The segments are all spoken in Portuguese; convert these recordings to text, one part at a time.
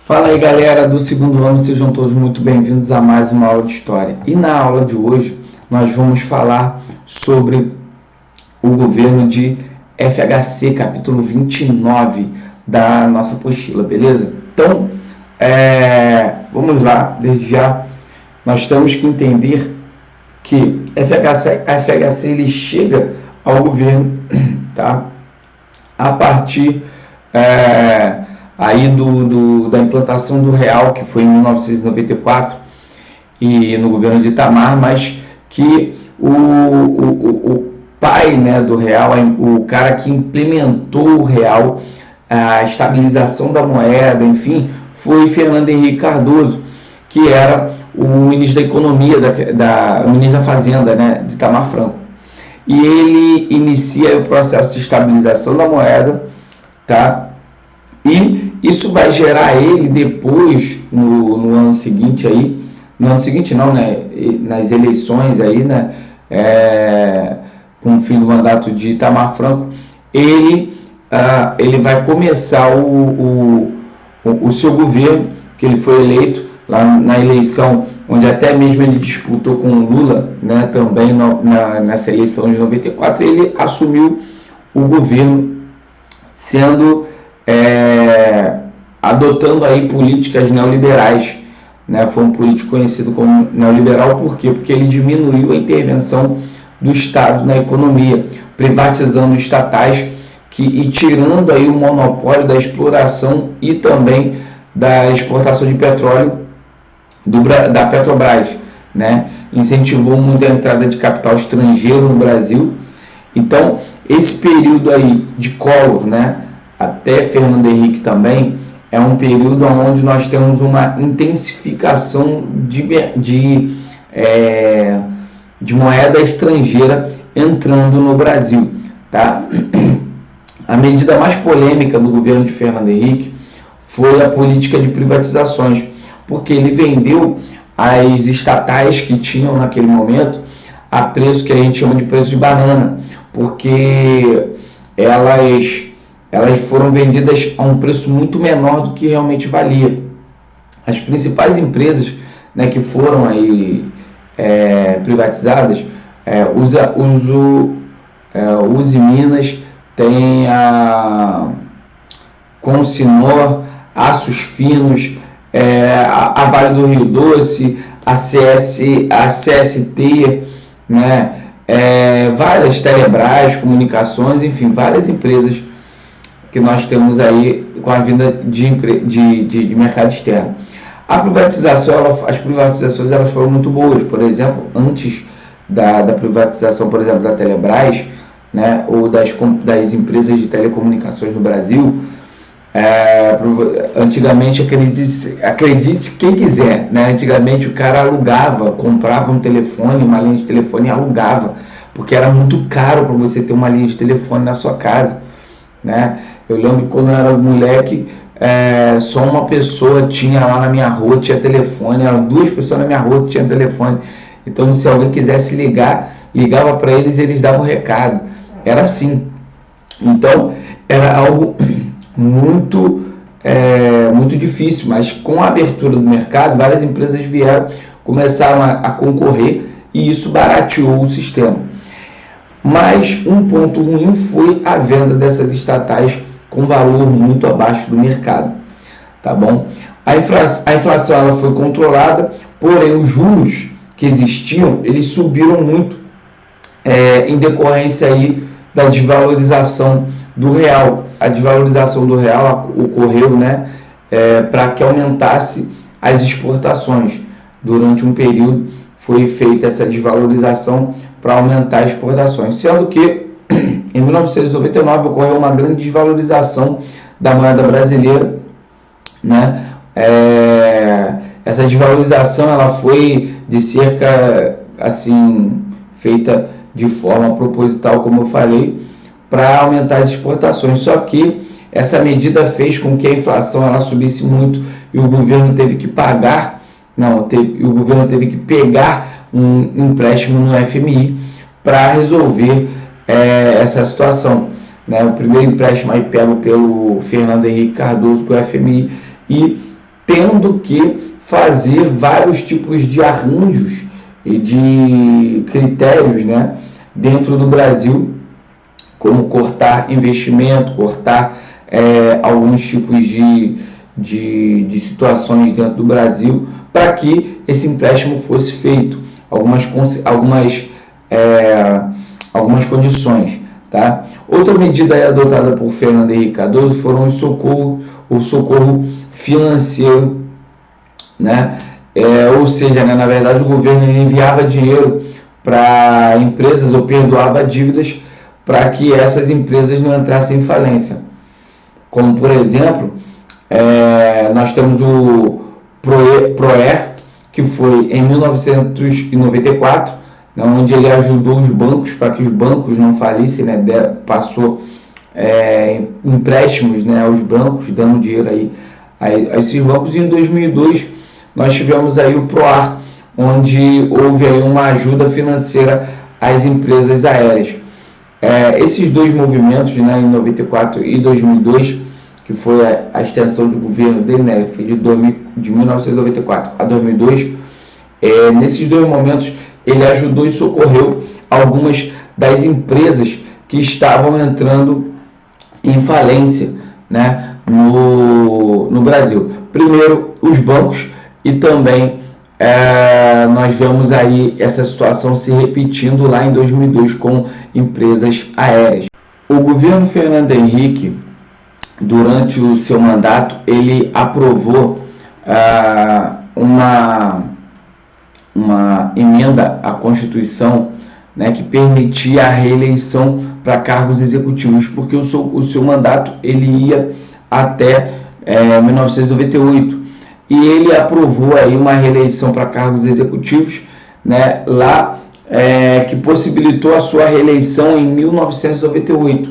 Fala aí, galera do segundo ano, sejam todos muito bem-vindos a mais uma aula de história. E na aula de hoje nós vamos falar sobre o governo de FHC, capítulo 29 da nossa apostila, beleza? Então, vamos lá, desde já nós temos que entender que a FHC ele chega ao governo, tá? A partir aí da implantação do real, que foi em 1994 e no governo de Itamar, mas que o pai, né, do real, o cara que implementou o real, a estabilização da moeda, enfim, foi Fernando Henrique Cardoso, que era o ministro da Economia, o ministro da Fazenda, né, de Itamar Franco. E ele inicia o processo de estabilização da moeda, tá? E isso vai gerar ele depois, no ano seguinte aí, no ano seguinte não, né, nas eleições aí, né, com o fim do mandato de Itamar Franco, ele vai começar o seu governo, que ele foi eleito lá na eleição, onde até mesmo ele disputou com o Lula, né, também nessa eleição de 94, ele assumiu o governo adotando aí políticas neoliberais, né? Foi um político conhecido como neoliberal, por quê? Porque ele diminuiu a intervenção do Estado na economia, privatizando estatais e tirando aí o monopólio da exploração e também da exportação de petróleo da Petrobras, né? Incentivou muito a entrada de capital estrangeiro no Brasil. Então, esse período aí de Collor, né, até Fernando Henrique também, é um período onde nós temos uma intensificação de moeda estrangeira entrando no Brasil, tá? A medida mais polêmica do governo de Fernando Henrique foi a política de privatizações, porque ele vendeu as estatais que tinham naquele momento a preço que a gente chama de preço de banana, porque elas foram vendidas a um preço muito menor do que realmente valia. As principais empresas, né, que foram aí privatizadas, Uzi Minas, tem a Consinor, Aços Finos, a Vale do Rio Doce, a CST, né, várias Telebrás, Comunicações, enfim, várias empresas que nós temos aí com a vinda de mercado externo. As privatizações elas foram muito boas. Por exemplo, antes da privatização, por exemplo, da Telebrás, né, ou das empresas de telecomunicações no Brasil, antigamente, acredite quem quiser, né? Antigamente o cara comprava um telefone, uma linha de telefone e alugava, porque era muito caro para você ter uma linha de telefone na sua casa, né? Eu lembro quando eu era moleque, só uma pessoa tinha lá na minha rua, tinha telefone, eram 2 pessoas na minha rua que tinham telefone. Então, se alguém quisesse ligar, ligava para eles davam recado. Era assim. Então, era algo muito difícil, mas com a abertura do mercado, várias empresas começaram a concorrer e isso barateou o sistema. Mas um ponto ruim foi a venda dessas estatais com valor muito abaixo do mercado, tá bom? A inflação ela foi controlada, porém os juros que existiam, eles subiram muito em decorrência aí da desvalorização do real. A desvalorização do real ocorreu, né, para que aumentasse as exportações. Durante um período foi feita essa desvalorização para aumentar as exportações, sendo que em 1999 ocorreu uma grande desvalorização da moeda brasileira, né? Essa desvalorização ela foi de cerca, assim, feita de forma proposital, como eu falei, para aumentar as exportações. Só que essa medida fez com que a inflação ela subisse muito e o governo teve que pegar um empréstimo no FMI para resolver essa situação, né? O primeiro empréstimo aí pego pelo Fernando Henrique Cardoso com o FMI e tendo que fazer vários tipos de arranjos e de critérios, né, dentro do Brasil, como cortar investimento, cortar alguns tipos de situações dentro do Brasil, para que esse empréstimo fosse feito, algumas condições. Tá? Outra medida adotada por Fernando Henrique Cardoso foram o socorro financeiro, né? Ou seja, né, na verdade o governo enviava dinheiro para empresas ou perdoava dívidas para que essas empresas não entrassem em falência. Como, por exemplo, nós temos o PROER, que foi em 1994, né, onde ele ajudou os bancos para que os bancos não falissem, né, passou empréstimos, né, aos bancos, dando dinheiro aí a esses bancos. E em 2002 nós tivemos aí o PROAR, onde houve aí uma ajuda financeira às empresas aéreas. Esses dois movimentos, né, em 94 e 2002, que foi a extensão de governo dele, né, foi de 1994 a 2002, nesses dois momentos ele ajudou e socorreu algumas das empresas que estavam entrando em falência, né, no Brasil. Primeiro, os bancos, e também nós vemos aí essa situação se repetindo lá em 2002 com empresas aéreas. O governo Fernando Henrique, durante o seu mandato, ele aprovou uma emenda à Constituição, né, que permitia a reeleição para cargos executivos, porque o seu mandato ele ia até 1998, e ele aprovou aí uma reeleição para cargos executivos, né, lá que possibilitou a sua reeleição em 1998.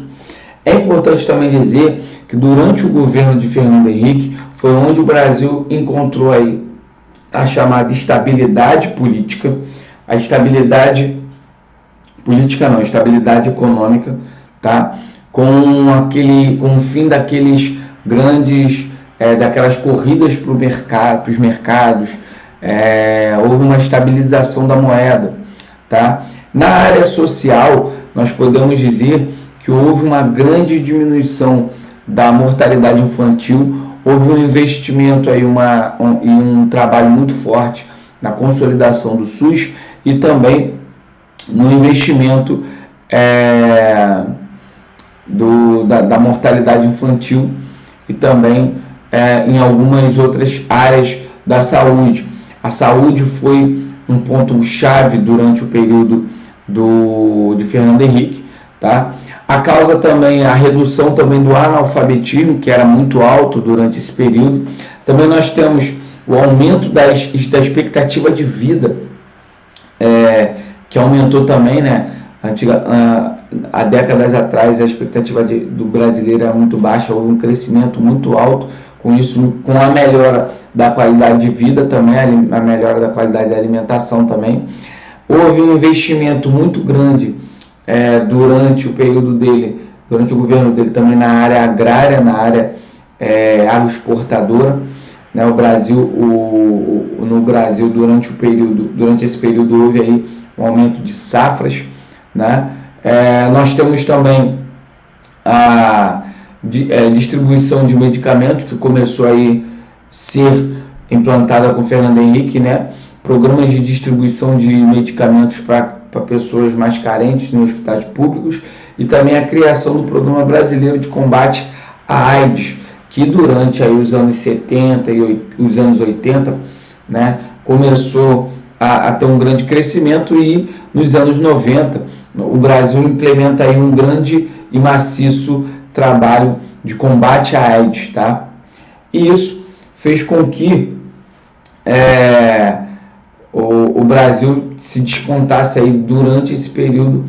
É importante também dizer que durante o governo de Fernando Henrique foi onde o Brasil encontrou aí a chamada estabilidade política, a estabilidade econômica, tá? Com o fim daqueles grandes, daquelas corridas para os mercados, houve uma estabilização da moeda, tá? Na área social, nós podemos dizer que houve uma grande diminuição da mortalidade infantil, houve um investimento aí, e um trabalho muito forte na consolidação do SUS e também no investimento da mortalidade infantil e também em algumas outras áreas da saúde. A saúde foi um ponto-chave durante o período de Fernando Henrique, tá? A causa também, a redução também do analfabetismo, que era muito alto durante esse período. Também nós temos o aumento da expectativa de vida, que aumentou também, né? Há décadas atrás a expectativa do brasileiro era muito baixa, houve um crescimento muito alto, com isso, com a melhora da qualidade de vida também, a melhora da qualidade da alimentação também. Houve um investimento muito grande durante o período dele, durante o governo dele também na área agrária, na área agroexportadora, né? No Brasil durante esse período houve aí um aumento de safras, né? Nós temos também a distribuição de medicamentos, que começou aí ser implantada com Fernando Henrique, né? Programas de distribuição de medicamentos para pessoas mais carentes em hospitais públicos, e também a criação do Programa Brasileiro de Combate à AIDS, que durante aí os anos 70 e os anos 80, né, começou a ter um grande crescimento, e nos anos 90 o Brasil implementa aí um grande e maciço trabalho de combate à AIDS, tá? E isso fez com que o Brasil se despontasse aí durante esse período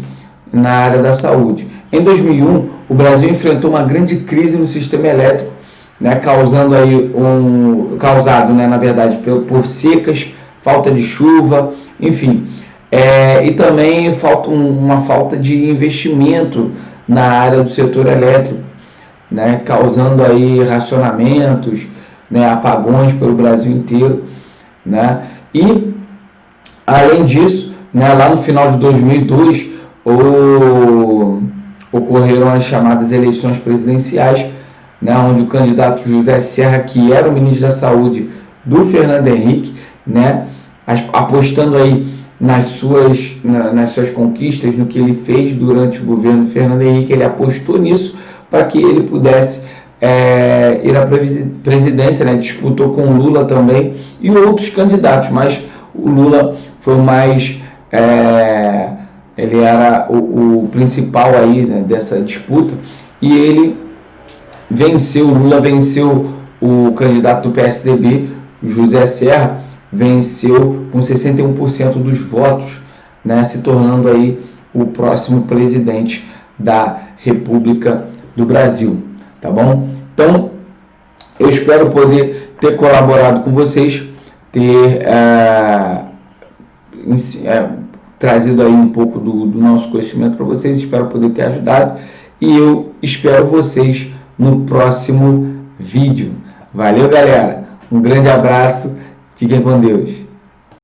na área da saúde. Em 2001, o Brasil enfrentou uma grande crise no sistema elétrico, né, causado, né, na verdade, por secas, falta de chuva, enfim, e também uma falta de investimento na área do setor elétrico, né, causando aí racionamentos né, apagões pelo Brasil inteiro, né? E além disso, né, lá no final de 2002 ocorreram as chamadas eleições presidenciais, né, onde o candidato José Serra, que era o ministro da Saúde do Fernando Henrique, né, apostando aí nas suas conquistas, no que ele fez durante o governo Fernando Henrique, ele apostou nisso para que ele pudesse ir à presidência, né, disputou com o Lula também e outros candidatos, mas o Lula foi o mais... ele era o principal aí, né, dessa disputa, e ele venceu, o Lula venceu o candidato do PSDB, José Serra, venceu com 61% dos votos, né, se tornando aí o próximo presidente da República do Brasil, tá bom? Então, eu espero poder ter colaborado com vocês, ter trazido aí um pouco do nosso conhecimento para vocês, espero poder ter ajudado e eu espero vocês no próximo vídeo. Valeu, galera! Um grande abraço, fiquem com Deus!